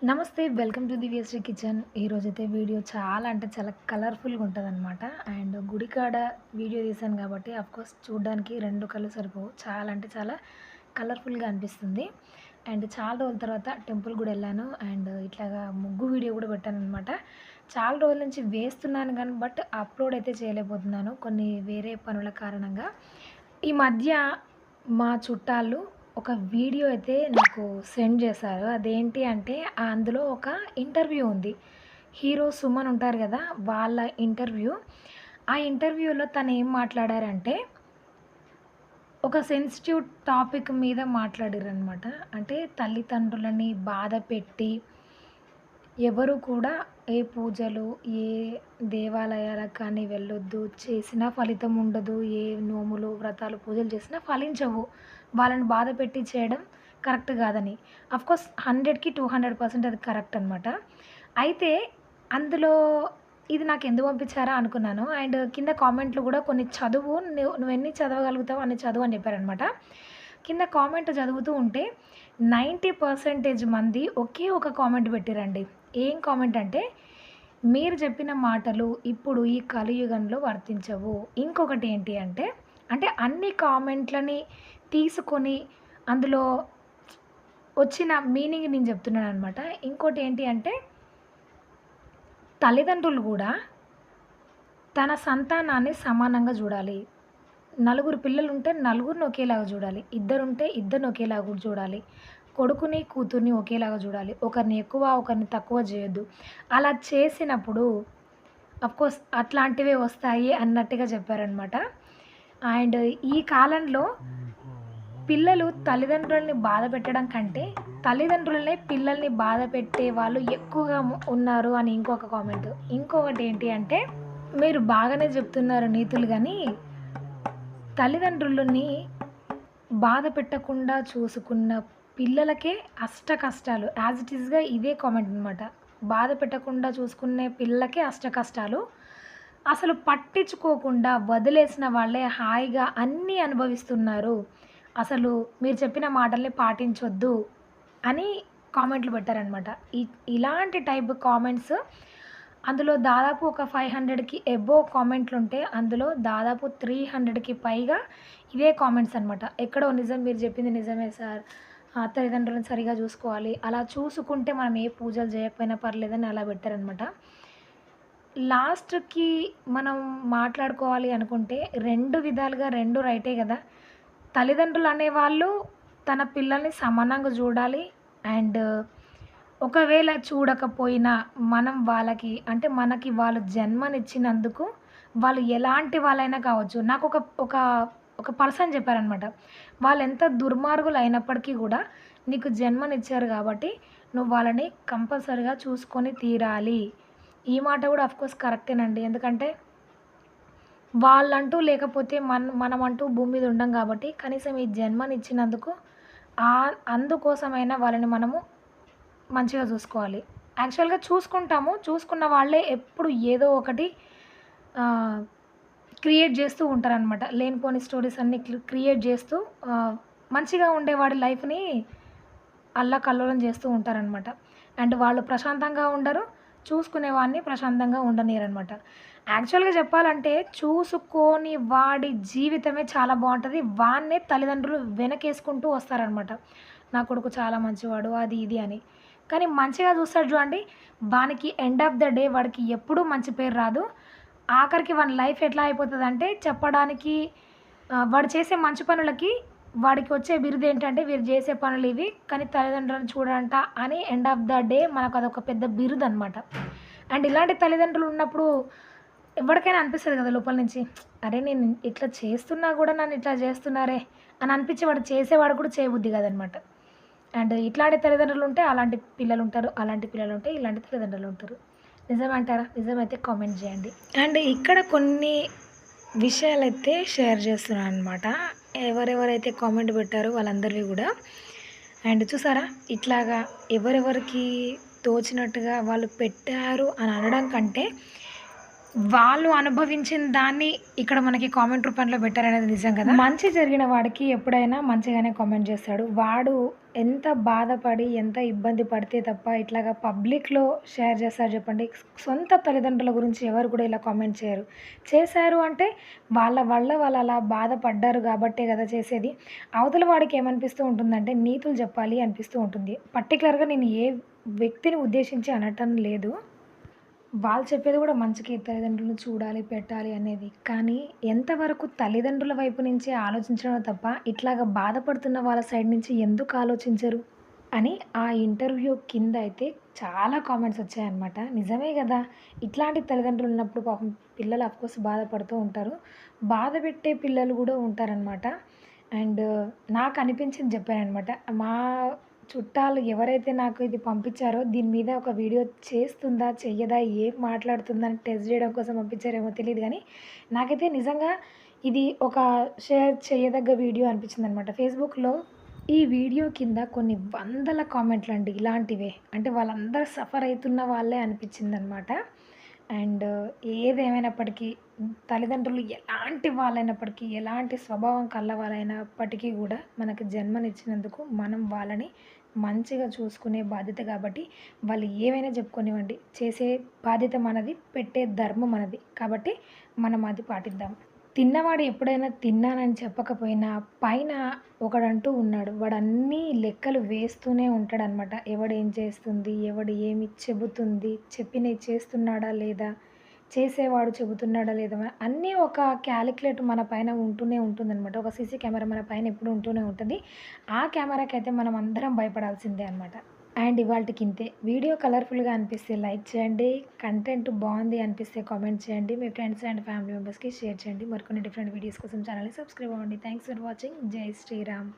నమస్తే. Welcome to Divyashri kitchen. ఈరోజైతే video చాలా అంటే చాలా కలర్‌ఫుల్‌గా ఉంటదనమాట. అండ్ గుడికాడ వీడియో తీశాను కాబట్టి ఆఫ్‌కోర్స్ చూడ్డానికి 2 కళ్ళు సరిపోవు. చాలా అంటే చాలా కలర్‌ఫుల్‌గా అనిపిస్తుంది. అండ్ చాలా రోజుల తర్వాత టెంపుల్ గూడా ఎళ్ళాను. అండ్ ఇట్లాగా ముగ్గు వీడియో గూడా పెట్టాననమాట. చాలా రోజుల నుంచి వేస్తున్నాను గానీ అప్‌లోడ్ అయితే చేయలేకపోతున్నాను. కొన్ని వేరే పనుల కారణంగా. ఈ మధ్య మా చుట్టాలు ఒక వీడియో అయితే నాకు సెండ్ చేశారు. అదేంటి అంటే అందులో ఒక ఇంటర్వ్యూ ఉంది. హీరో సుమన్ ఉంటారు గదా! వాళ్ళ ఇంటర్వ్యూ. ఆ ఇంటర్వ్యూలో తనేం మాట్లాడారంటే, ఒక సెన్సిటివ్ టాపిక్ మీద మాట్లాడిర్రనమాట. అంటే తల్లిదండ్రులని బాధపెట్టి ఎవరు కూడా ఏ పూజలు, ఏ దేవాలయాలకు కానీ వెళ్ళొద్దు. చేసినా ఫలితం ఉండదు. ఏ నోములు, వ్రతాలు, పూజలు చేసినా ఫలించవు. వాళ్ళని బాధపెట్టి చేయడం కరెక్ట్ కాదని. ఆఫ్‌కోర్స్ 100కి 200% అది కరెక్ట్ అనమాట. అయితే అందులో ఇది నాకెందుకు పంపించారా అనుకున్నాను. అండ్ కింద కామెంట్‌లు గూడా కొన్ని చదువు నువ్వెన్ని చదవగలుగుతావో అన్ని చదువు అని చెప్పారనమాట. కింద కామెంట్ చదువుతూ ఉంటే 90% మంది ఒకే ఒక కామెంట్ పెట్టిర్రండి. ఏం కామెంట్ అంటే, మీరు చెప్పిన మాటలు ఇప్పుడు ఈ కలియుగంలో వర్తించవు. ఇంకొకటి ఏంటి అంటే, అంటే అన్ని కామెంట్‌లని తీసుకొని అందులో వచ్చిన మీనింగ్ నేను చెప్తున్నాననమాట. ఇంకోటేంటి అంటే, తల్లిదండ్రులు గూడా తన సంతానాన్ని సమానంగా జూడాలి. నలుగురు పిల్లలుంటే నలుగురిని ఒకేలాగా జూడాలి. ఇద్దరుంటే ఇద్దరిని ఒకేలాగా జూడాలి. కొడుకుని, కూతుర్ని ఒకేలాగా జూడాలి. ఒకరిని ఎక్కువ, ఒకరిని తక్కువ జేయొద్దు. అలా చేసినప్పుడు ఆఫ్‌కోర్స్ అట్లాంటివే వస్తాయి అన్నట్టుగా చెప్పారనమాట. అండ్ ఈ కాలంలో పిల్లలు తల్లిదండ్రులని బాధ పెట్టడం కంటే, తల్లిదండ్రులనే పిల్లల్ని బాధ పెట్టే వాళ్ళు ఎక్కువగా ఉన్నారు అని ఇంకొక కామెంట్. ఇంకొకటేంటి అంటే, మీరు బాగానే జెప్తున్నారు నీతులు గానీ, తల్లిదండ్రులని బాధ పెట్టకుండా చూసుకున్న పిల్లలకే అష్ట కష్టాలు. యాజ్ ఇట్ ఈస్‌గా ఇదే కామెంట్ అనమాట. బాధ పెట్టకుండా చూసుకునే పిల్లలకే అష్ట కష్టాలు. అసలు పట్టించుకోకుండా వదిలేసిన వాళ్ళే హాయిగా అన్నీ అనుభవిస్తున్నారు. అసలు మీరు చెప్పిన మాటల్ని పాటించొద్దు అని కామెంట్లు పెట్టారనమాట. ఇలాంటి టైప్ కామెంట్స్ అందులో దాదాపు ఒక 500కి అబోవ్ కామెంట్లుంటే, అందులో దాదాపు 300కి పైగా ఇవే కామెంట్స్ అనమాట. ఎక్కడో నిజం మీరు చెప్పింది నిజమే సార్. తల్లిదండ్రులను సరిగ్గా చూసుకోవాలి. అలా చూసుకుంటే మనం ఏ పూజలు చేయకపోయినా పర్లేదని అలా పెట్టారనమాట. లాస్ట్‌కి మనం మాట్లాడుకోవాలి అనుకుంటే 2 విధాలుగా 2 రైటే గదా! తల్లిదండ్రులనేవాళ్ళు తన పిల్లల్ని సమానంగా జూడాలి. అండ్ ఒకవేళ చూడకపోయినా మనం వాళ్ళకి అంటే మనకి వాళ్ళు జన్మనిచ్చినందుకు వాళ్ళు ఎలాంటి వాళ్ళైనా కావచ్చు. నాకొక ఒక ఒక పర్సన్ చెప్పారనమాట. వాళ్ళెంత దుర్మార్గులైనప్పటికీ గూడా నీకు జన్మనిచ్చారు గాబట్టి నువ్వు వాళ్ళని కంపల్సరీగా చూసుకొని తీరాలి. ఈ మాట గూడా ఆఫ్‌కోర్స్ కరెక్టేనండి. ఎందుకంటే వాళ్ళంటూ లేకపోతే మనమంటూ భూమి మీద ఉండం గాబట్టి, కనీసం ఈ జన్మనిచ్చినందుకు అందుకోసమైనా వాళ్ళని మనము మంచిగా జూసుకోవాలి. యాక్చువల్‌గా చూసుకుంటాము. చూసుకున్న వాళ్ళే ఎప్పుడు ఏదో ఒకటి ఆహ్, క్రియేట్ జేస్తూ ఉంటారనమాట. లేనిపోని స్టోరీస్ అన్నీ క్రియేట్ జేస్తూ మంచిగా ఉండేవాడి లైఫ్‌ని అల్లకల్లోలం జేస్తూ ఉంటారనమాట. అండ్ వాళ్ళు ప్రశాంతంగా ఉండరు. చూసుకునేవాడిని ప్రశాంతంగా ఉండనీయరనమాట. యాక్చువల్‌గా చెప్పాలంటే చూసుకోని వాడి జీవితమే చాలా బావుంటది. వాన్నే తల్లిదండ్రులు వెనకేసుకుంటూ వస్తారనమాట. నా కొడుకు చాలా మంచివాడు అది ఇది అని. కానీ మంచిగా చూస్తాడు చూడండి, వానికి ఎండ్ ఆఫ్ ద డే వాడికి ఎప్పుడూ మంచి పేరు రాదు. ఆఖరికి వాని లైఫ్ ఎట్లా అయిపోతదంటే చెప్పడానికి వాడు చేసే మంచి పనులకి వాడికి వచ్చే బిరుదేంటంటే వీరు చేసే పనులివి. కానీ తల్లిదండ్రులను చూడరంట అని ఎండ్ ఆఫ్ ద డే మనకదొక పెద్ద బిరుదనమాట. అండ్ ఇలాంటి తల్లిదండ్రులు ఉన్నప్పుడు ఎవరికైనా అనిపిస్తది కదా లోపల నుంచి. అరే! నేను ఇట్లా చేస్తున్నా గూడా నన్ను ఇట్లా చేస్తున్నారే అని అనిపించి వాడు చేసేవాడు కూడా చేయబుద్ధి కాదనమాట. అండ్ ఇట్లాంటి తల్లిదండ్రులుంటే అలాంటి పిల్లలుంటారు. అలాంటి పిల్లలుంటే ఇలాంటి తల్లిదండ్రులుంటారు. నిజమంటారా? నిజమైతే కామెంట్ జేయండి. అండ్ ఇక్కడ కొన్ని విషయాలైతే షేర్ చేస్తున్నాననమాట. ఎవరెవరైతే కామెంట్ పెట్టారో వాళ్ళందరివి గూడా. అండ్ చూసారా? ఇట్లాగా ఎవరెవరికి తోచినట్టుగా వాళ్ళు పెట్టారు అని అనడం కంటే, వాళ్ళు అనుభవించిన దాన్ని ఇక్కడ మనకి కామెంట్ రూపంలో పెట్టారనేది నిజం కదా! మంచి జరిగిన వాడికి ఎప్పుడైనా మంచిగానే కామెంట్ చేస్తాడు. వాడు ఎంత బాధపడి, ఎంత ఇబ్బంది పడితే తప్ప ఇట్లాగా పబ్లిక్‌లో షేర్ చేస్తారు చెప్పండి. సొంత తల్లిదండ్రుల గురించి ఎవరు కూడా ఇలా కామెంట్ చేయరు. చేశారు అంటే వాళ్ళ వల్ల వాళ్ళు అలా బాధపడ్డారు కాబట్టే కదా చేసేది. అవతల వాడికి ఏమనిపిస్తూ ఉంటుందంటే నీతులు చెప్పాలి అనిపిస్తూ ఉంటుంది. పర్టిక్యులర్‌గా నేను ఏ వ్యక్తిని ఉద్దేశించి అనటం లేదు. వాళ్ళు చెప్పేది గూడా మంచికే తల్లిదండ్రులను చూడాలి, పెట్టాలి అనేది. కానీ ఎంతవరకు తల్లిదండ్రుల వైపు నుంచే ఆలోచించడమే తప్ప, ఇట్లాగా బాధపడుతున్న వాళ్ళ సైడ్ నుంచి ఎందుకు ఆలోచించరు? అని ఆ ఇంటర్వ్యూ కింద అయితే చాలా కామెంట్స్ వచ్చాయన్నమాట. నిజమే గదా! ఇట్లాంటి తల్లిదండ్రులు ఉన్నప్పుడు పాపం పిల్లలు ఆఫ్‌కోర్స్ బాధపడుతూ ఉంటారు. బాధ పెట్టే పిల్లలు గూడా ఉంటారనమాట. అండ్ నాకు అనిపించింది చెప్పాననమాట. మా చుట్టాలు ఎవరైతే నాకు ఇది పంపించారో దీని మీద ఒక వీడియో చేస్తుందా? చెయ్యదా? ఏం మాట్లాడుతుందా? అని టెస్ట్ జేయడం కోసం పంపించారేమో తెలీదు గానీ, నాకైతే నిజంగా ఇది ఒక షేర్ చేయదగ్గ వీడియో అనిపించిందనమాట. ఫేస్‌బుక్‌లో ఈ వీడియో కింద కొన్ని వందల కామెంట్‌లండి ఇలాంటివే. అంటే వాళ్ళందరూ సఫర్ అయితున్న వాళ్ళే అనిపించిందనమాట. అండ్ ఏదేమైనప్పటికీ తల్లిదండ్రులు ఎలాంటి వాళ్ళైనప్పటికీ, ఎలాంటి స్వభావం కలవారైనప్పటికీ గూడా మనకు జన్మనిచ్చినందుకు మనం వాళ్ళని మంచిగా చూసుకునే బాధ్యత గాబట్టి, వాళ్ళు ఏవైనా చెప్పుకోనివ్వండి. చేసే బాధ్యత మనది, పెట్టే ధర్మం మనది. కాబట్టి మనం అది పాటిద్దాం. తిన్నవాడు ఎప్పుడైనా తిన్నానని చెప్పకపోయినా, పైన ఒకడంటూ ఉన్నాడు. వాడన్నీ లెక్కలు వేస్తూనే ఉంటాడనమాట. ఎవడేం చేస్తుంది? ఎవడు ఏమి చెబుతుంది? చెప్పినయి చేస్తున్నాడా? లేదా? చేసేవాడు చెబుతున్నాడా? లేదా? అన్నీ ఒక క్యాలిక్యులేట్ మన పైన ఉంటూనే ఉంటుందనమాట. ఒక సీసీ కెమెరా మన పైన ఎప్పుడూ ఉంటూనే ఉంటుంది. ఆ కెమెరాకైతే మనం అందరం భయపడాల్సిందే అనమాట. అండ్ ఇవాల్టికింతే. వీడియో కలర్‌ఫుల్‌గా అనిపిస్తే లైక్ చేయండి. కంటెంట్ బావుంది అనిపిస్తే కామెంట్ చేయండి. మీ ఫ్రెండ్స్ అండ్ ఫ్యామిలీ మెంబర్స్‌కి షేర్ చేయండి. మరికొన్ని డిఫరెంట్ వీడియోస్ కోసం ఛానెల్‌ని సబ్స్క్రైబ్ అవ్వండి. Thanks for watching. జై శ్రీరామ్.